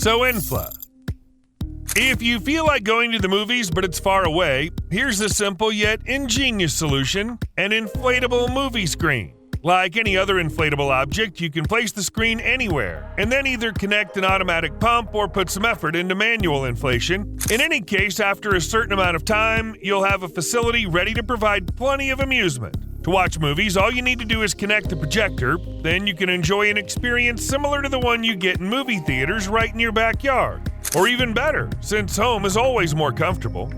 Sewinfla. If you feel like going to the movies but it's far away, here's a simple yet ingenious solution: an inflatable movie screen. Like any other inflatable object, you can place the screen anywhere, and then either connect an automatic pump or put some effort into manual inflation. In any case, after a certain amount of time, you'll have a facility ready to provide plenty of amusement. To watch movies, all you need to do is connect the projector, then you can enjoy an experience similar to the one you get in movie theaters right in your backyard. Or even better, since home is always more comfortable.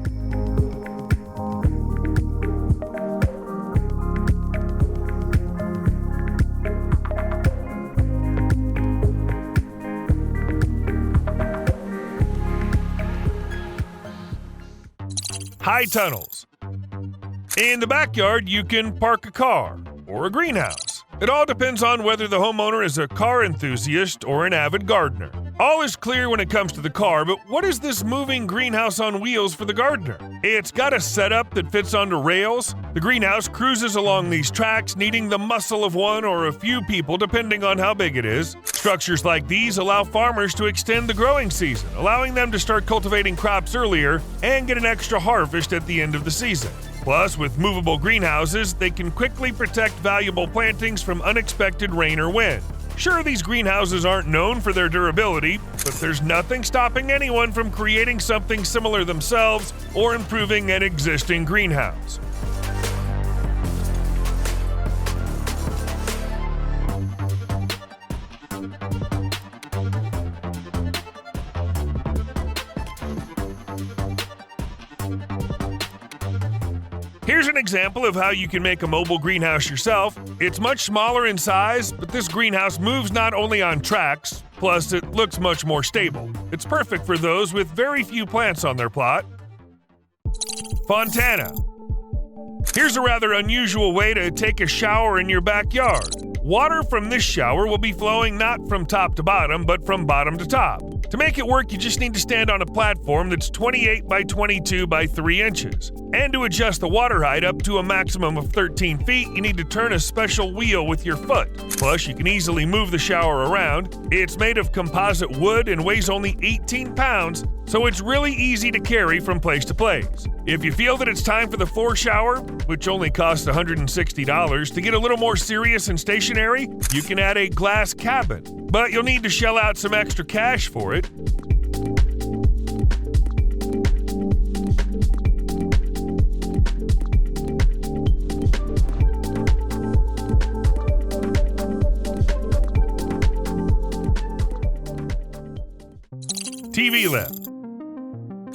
High tunnels. In the backyard, you can park a car or a greenhouse. It all depends on whether the homeowner is a car enthusiast or an avid gardener. All is clear when it comes to the car, but what is this moving greenhouse on wheels for the gardener? It's got a setup that fits onto rails. The greenhouse cruises along these tracks, needing the muscle of one or a few people depending on how big it is. Structures like these allow farmers to extend the growing season, allowing them to start cultivating crops earlier and get an extra harvest at the end of the season. Plus, with movable greenhouses, they can quickly protect valuable plantings from unexpected rain or wind. Sure, these greenhouses aren't known for their durability, but there's nothing stopping anyone from creating something similar themselves or improving an existing greenhouse. Here's an example of how you can make a mobile greenhouse yourself. It's much smaller in size, but this greenhouse moves not only on tracks, plus it looks much more stable. It's perfect for those with very few plants on their plot. Fontana. Here's a rather unusual way to take a shower in your backyard. Water from this shower will be flowing not from top to bottom, but from bottom to top. To make it work, you just need to stand on a platform that's 28 by 22 by 3 inches. And to adjust the water height up to a maximum of 13 feet, you need to turn a special wheel with your foot. Plus, you can easily move the shower around. It's made of composite wood and weighs only 18 pounds, so it's really easy to carry from place to place. If you feel that it's time for the floor shower, which only costs $160, to get a little more serious and stationary, you can add a glass cabin, but you'll need to shell out some extra cash for it. TV lift.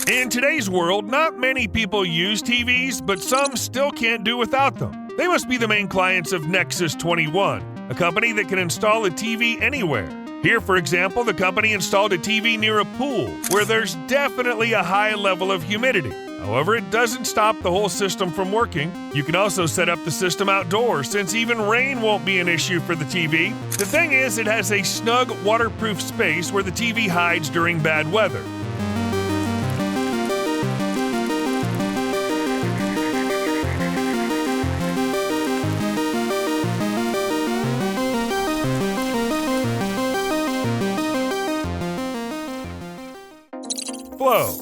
In today's world, not many people use TVs, but some still can't do without them. They must be the main clients of Nexus 21, a company that can install a TV anywhere. Here, for example, the company installed a TV near a pool, where there's definitely a high level of humidity. However, it doesn't stop the whole system from working. You can also set up the system outdoors, since even rain won't be an issue for the TV. The thing is, it has a snug, waterproof space where the TV hides during bad weather. Flow.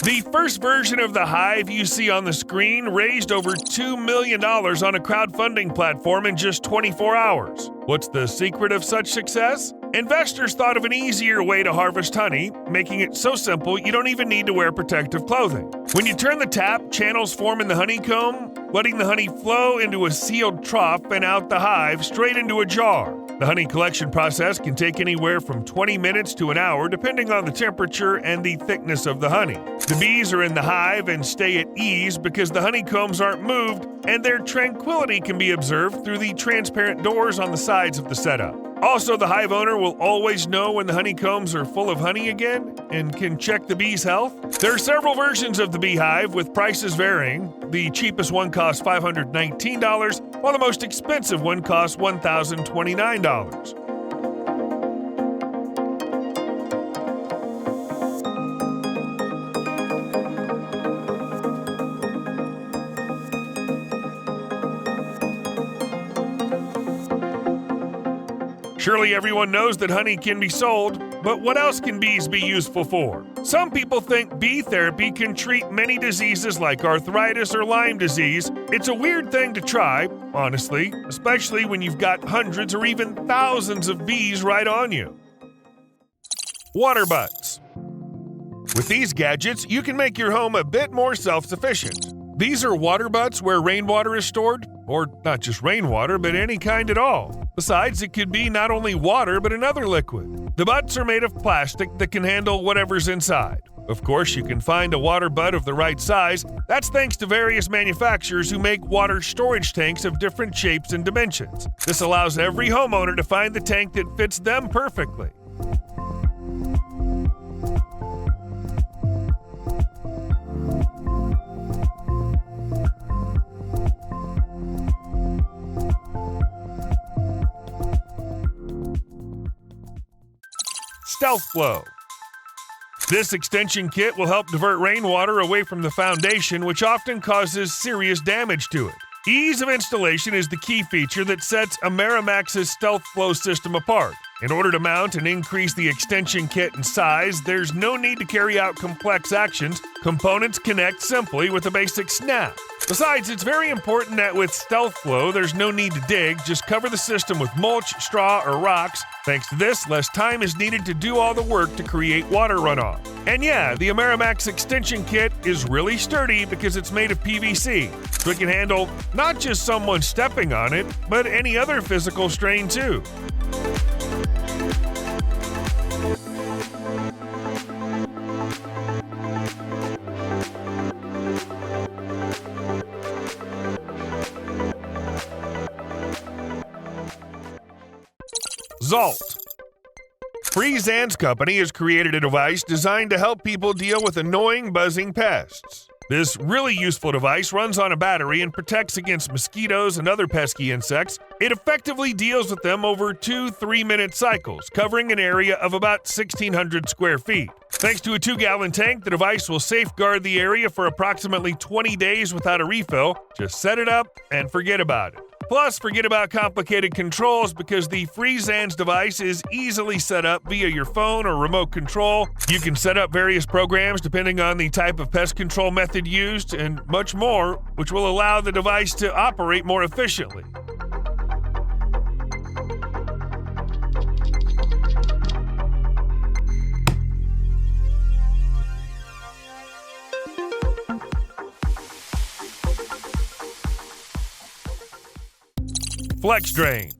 The first version of the Hive you see on the screen raised over $2 million on a crowdfunding platform in just 24 hours. What's the secret of such success? Investors thought of an easier way to harvest honey, making it so simple you don't even need to wear protective clothing. When you turn the tap, channels form in the honeycomb, letting the honey flow into a sealed trough and out the hive straight into a jar. The honey collection process can take anywhere from 20 minutes to an hour depending on the temperature and the thickness of the honey. The bees are in the hive and stay at ease because the honeycombs aren't moved, and their tranquility can be observed through the transparent doors on the sides of the setup. Also, the hive owner will always know when the honeycombs are full of honey again and can check the bee's health. There are several versions of the beehive with prices varying. The cheapest one costs $519, while the most expensive one costs $1,029. Surely everyone knows that honey can be sold. but what else can bees be useful for? Some people think bee therapy can treat many diseases like arthritis or Lyme disease. It's a weird thing to try, honestly, especially when you've got hundreds or even thousands of bees right on you. Water butts. With these gadgets, you can make your home a bit more self-sufficient. These are water butts where rainwater is stored, or not just rainwater, but any kind at all. Besides, it could be not only water, but another liquid. The butts are made of plastic that can handle whatever's inside. Of course, you can find a water butt of the right size. That's thanks to various manufacturers who make water storage tanks of different shapes and dimensions. This allows every homeowner to find the tank that fits them perfectly. Stealth Flow. This extension kit will help divert rainwater away from the foundation, which often causes serious damage to it. Ease of installation is the key feature that sets Amerimax's Stealth Flow system apart. In order to mount and increase the extension kit in size, there's no need to carry out complex actions. Components connect simply with a basic snap. Besides, it's very important that with Stealth Flow, there's no need to dig, just cover the system with mulch, straw, or rocks. Thanks to this, less time is needed to do all the work to create water runoff. And yeah, the Amerimax extension kit is really sturdy because it's made of PVC, so it can handle not just someone stepping on it, but any other physical strain too. Zhalt. Free Xans Company has created a device designed to help people deal with annoying buzzing pests. This really useful device runs on a battery and protects against mosquitoes and other pesky insects. It effectively deals with them over 2 3-minute cycles, covering an area of about 1,600 square feet. Thanks to a 2-gallon tank, the device will safeguard the area for approximately 20 days without a refill. Just set it up and forget about it. Plus, forget about complicated controls because the Free Xans device is easily set up via your phone or remote control. You can set up various programs depending on the type of pest control method used and much more, which will allow the device to operate more efficiently. FlexDrain.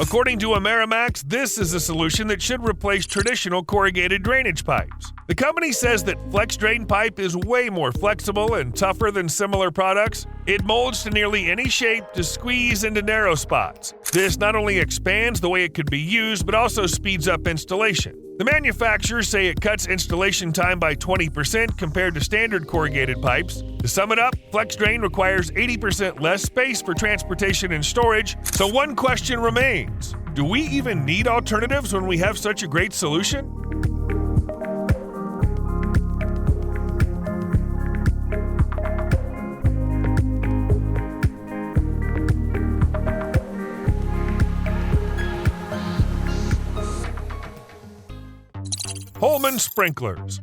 According to Amerimax, this is a solution that should replace traditional corrugated drainage pipes. The company says that FlexDrain pipe is way more flexible and tougher than similar products. It molds to nearly any shape to squeeze into narrow spots. This not only expands the way it could be used, but also speeds up installation. The manufacturers say it cuts installation time by 20% compared to standard corrugated pipes. To sum it up, FlexDrain requires 80% less space for transportation and storage. So one question remains: do we even need alternatives when we have such a great solution? Holman Sprinklers.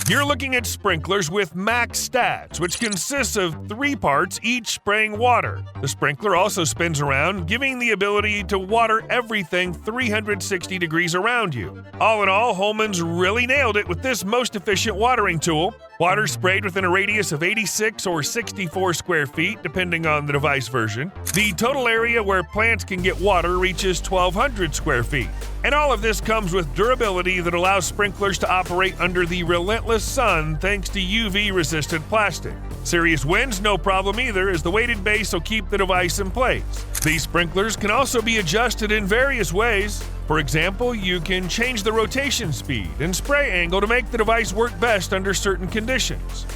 You're looking at sprinklers with max stats, which consists of 3 parts, each spraying water. The sprinkler also spins around, giving the ability to water everything 360 degrees around you. All in all, Holman's really nailed it with this most efficient watering tool. Water sprayed within a radius of 86 or 64 square feet, depending on the device version. The total area where plants can get water reaches 1,200 square feet. And all of this comes with durability that allows sprinklers to operate under the relentless sun thanks to UV-resistant plastic. Serious winds, no problem either, as the weighted base will keep the device in place. These sprinklers can also be adjusted in various ways. For example, you can change the rotation speed and spray angle to make the device work best under certain conditions.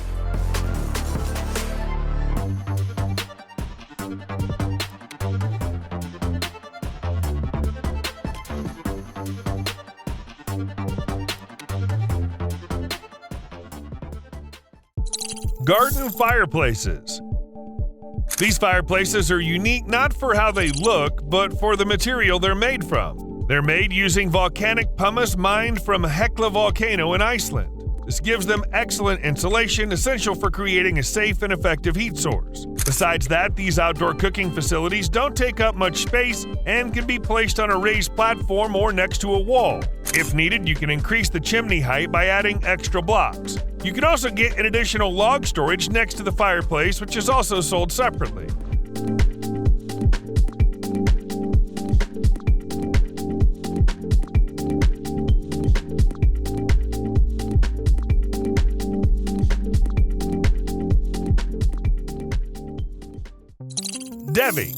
Garden fireplaces. These fireplaces are unique not for how they look, but for the material they're made from. They're made using volcanic pumice mined from Hekla volcano in Iceland. This gives them excellent insulation, essential for creating a safe and effective heat source. Besides that, these outdoor cooking facilities don't take up much space and can be placed on a raised platform or next to a wall. If needed, you can increase the chimney height by adding extra blocks. You can also get an additional log storage next to the fireplace, which is also sold separately. DEVI.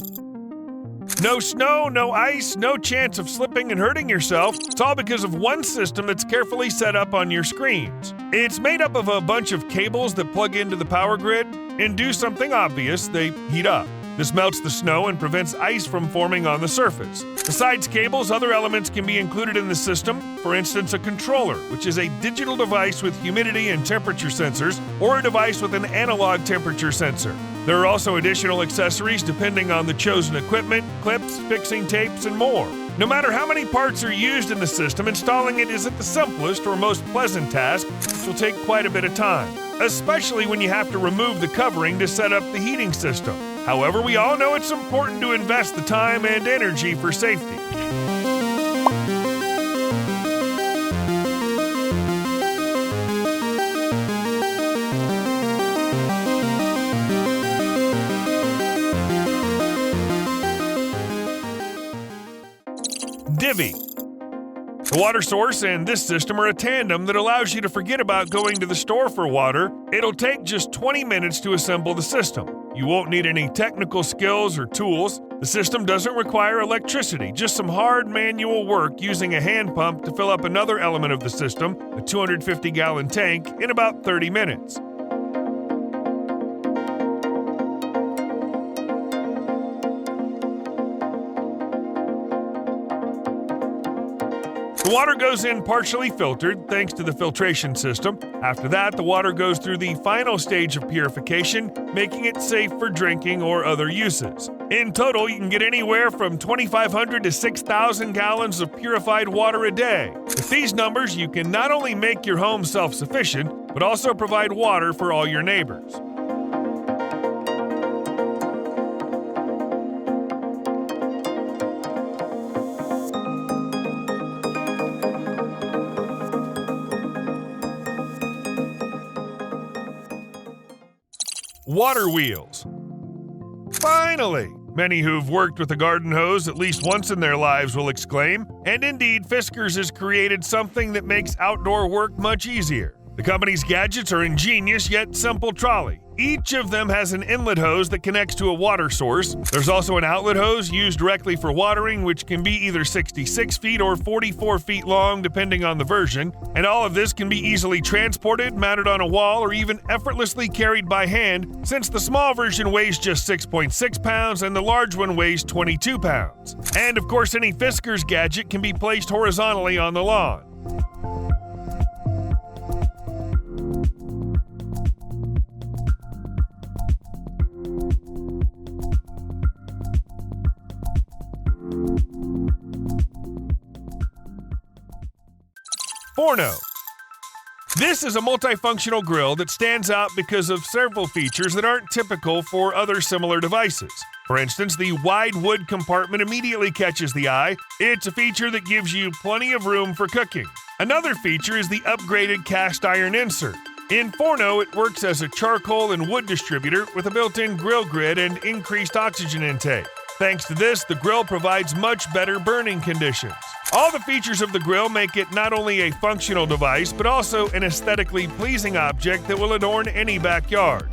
No snow, no ice, no chance of slipping and hurting yourself. It's all because of one system that's carefully set up on your screens. It's made up of a bunch of cables that plug into the power grid and do something obvious: they heat up. This melts the snow and prevents ice from forming on the surface. Besides cables, other elements can be included in the system. For instance, a controller, which is a digital device with humidity and temperature sensors, or a device with an analog temperature sensor. There are also additional accessories depending on the chosen equipment, clips, fixing tapes, and more. No matter how many parts are used in the system, installing it isn't the simplest or most pleasant task, which will take quite a bit of time, especially when you have to remove the covering to set up the heating system. However, we all know it's important to invest the time and energy for safety. DIVVY. The water source and this system are a tandem that allows you to forget about going to the store for water. It'll take just 20 minutes to assemble the system. You won't need any technical skills or tools. The system doesn't require electricity, just some hard manual work using a hand pump to fill up another element of the system, a 250-gallon tank, in about 30 minutes. The water goes in partially filtered thanks to the filtration system. After that, the water goes through the final stage of purification, making it safe for drinking or other uses. In total, you can get anywhere from 2,500 to 6,000 gallons of purified water a day. With these numbers, you can not only make your home self-sufficient, but also provide water for all your neighbors. Waterwheels. Finally! Many who've worked with a garden hose at least once in their lives will exclaim. And indeed, Fiskars has created something that makes outdoor work much easier. The company's gadgets are ingenious yet simple trolley. Each of them has an inlet hose that connects to a water source. There's also an outlet hose used directly for watering, which can be either 66 feet or 44 feet long depending on the version. And all of this can be easily transported, mounted on a wall, or even effortlessly carried by hand, since the small version weighs just 6.6 pounds and the large one weighs 22 pounds. And of course, any Fiskars gadget can be placed horizontally on the lawn. Forno. This is a multifunctional grill that stands out because of several features that aren't typical for other similar devices. For instance, the wide wood compartment immediately catches the eye. It's a feature that gives you plenty of room for cooking. Another feature is the upgraded cast iron insert. In Forno, it works as a charcoal and wood distributor with a built-in grill grid and increased oxygen intake. Thanks to this, the grill provides much better burning conditions. All the features of the grill make it not only a functional device, but also an aesthetically pleasing object that will adorn any backyard.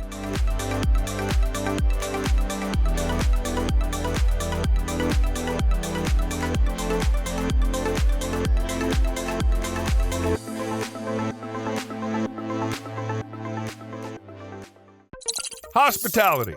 Hospitality.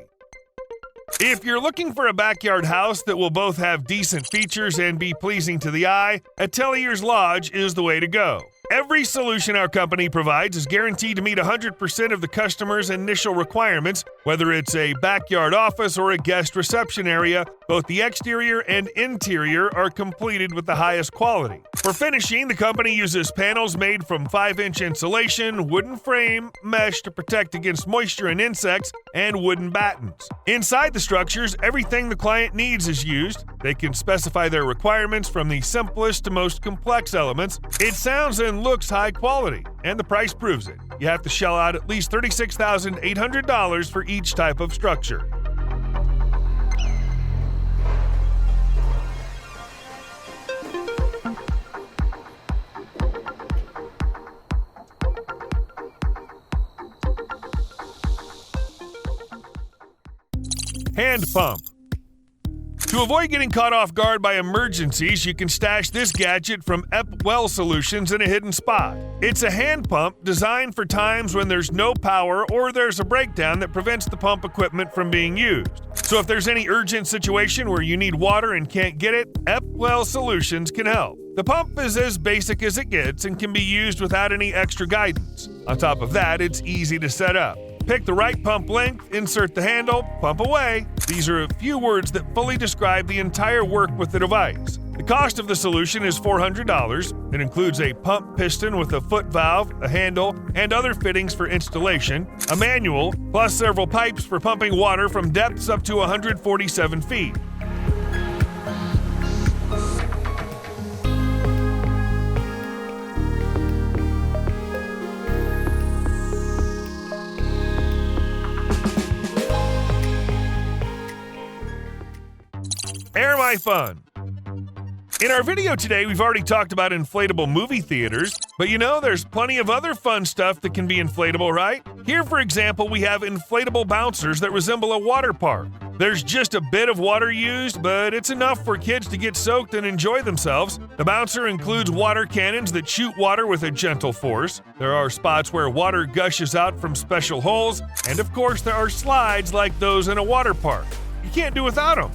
If you're looking for a backyard house that will both have decent features and be pleasing to the eye, a Telliers Lodge is the way to go. Every solution our company provides is guaranteed to meet 100% of the customer's initial requirements, Whether it's a backyard office or a guest reception area, both the exterior and interior are completed with the highest quality. For finishing, the company uses panels made from 5-inch insulation, wooden frame, mesh to protect against moisture and insects, and wooden battens. Inside the structures, everything the client needs is used. They can specify their requirements from the simplest to most complex elements. It sounds and looks high quality, and the price proves it. You have to shell out at least $36,800 for each type of structure. Hand pump. To avoid getting caught off guard by emergencies, you can stash this gadget from EPwell Solutions in a hidden spot. It's a hand pump designed for times when there's no power or there's a breakdown that prevents the pump equipment from being used. So if there's any urgent situation where you need water and can't get it, EPwell Solutions can help. The pump is as basic as it gets and can be used without any extra guidance. On top of that, it's easy to set up. Pick the right pump length, insert the handle, pump away. These are a few words that fully describe the entire work with the device. The cost of the solution is $400. It includes a pump piston with a foot valve, a handle, and other fittings for installation, a manual, plus several pipes for pumping water from depths up to 147 feet. AirMyFun. In our video today, we've already talked about inflatable movie theaters, but there's plenty of other fun stuff that can be inflatable, right? Here, for example, we have inflatable bouncers that resemble a water park. There's just a bit of water used, but it's enough for kids to get soaked and enjoy themselves. The bouncer includes water cannons that shoot water with a gentle force. There are spots where water gushes out from special holes, and of course, there are slides like those in a water park. You can't do without them.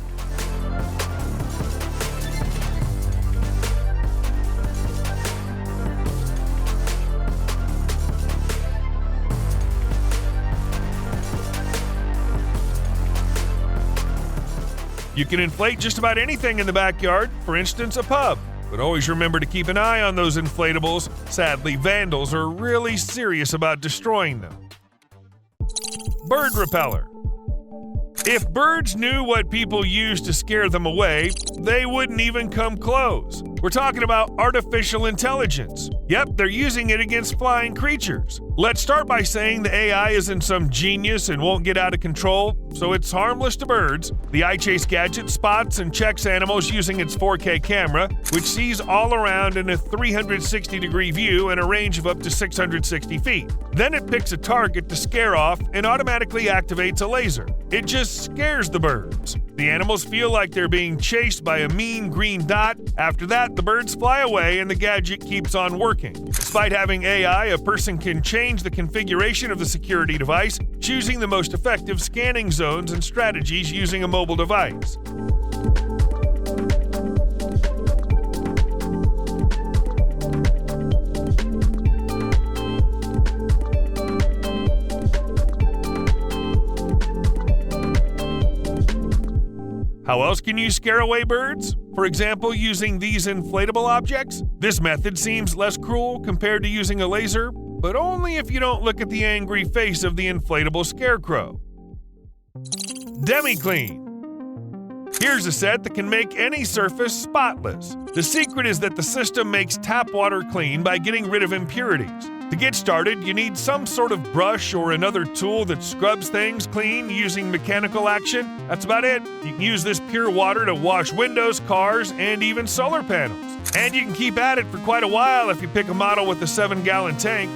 You can inflate just about anything in the backyard, for instance, a pub. But always remember to keep an eye on those inflatables. Sadly, vandals are really serious about destroying them. Bird repeller. If birds knew what people use to scare them away, they wouldn't even come close. We're talking about artificial intelligence. Yep, they're using it against flying creatures. Let's start by saying the AI isn't some genius and won't get out of control, so it's harmless to birds. The iChase gadget spots and checks animals using its 4K camera, which sees all around in a 360-degree view and a range of up to 660 feet. Then it picks a target to scare off and automatically activates a laser. It just scares the birds. The animals feel like they're being chased by a mean green dot. After that, the birds fly away and the gadget keeps on working. Despite having AI, a person can change the configuration of the security device, choosing the most effective scanning zones and strategies using a mobile device. How else can you scare away birds? For example, using these inflatable objects? This method seems less cruel compared to using a laser, but only if you don't look at the angry face of the inflatable scarecrow. DemiClean. Here's a set that can make any surface spotless. The secret is that the system makes tap water clean by getting rid of impurities. To get started, you need some sort of brush or another tool that scrubs things clean using mechanical action. That's about it. You can use this pure water to wash windows, cars, and even solar panels. And you can keep at it for quite a while if you pick a model with a 7-gallon tank.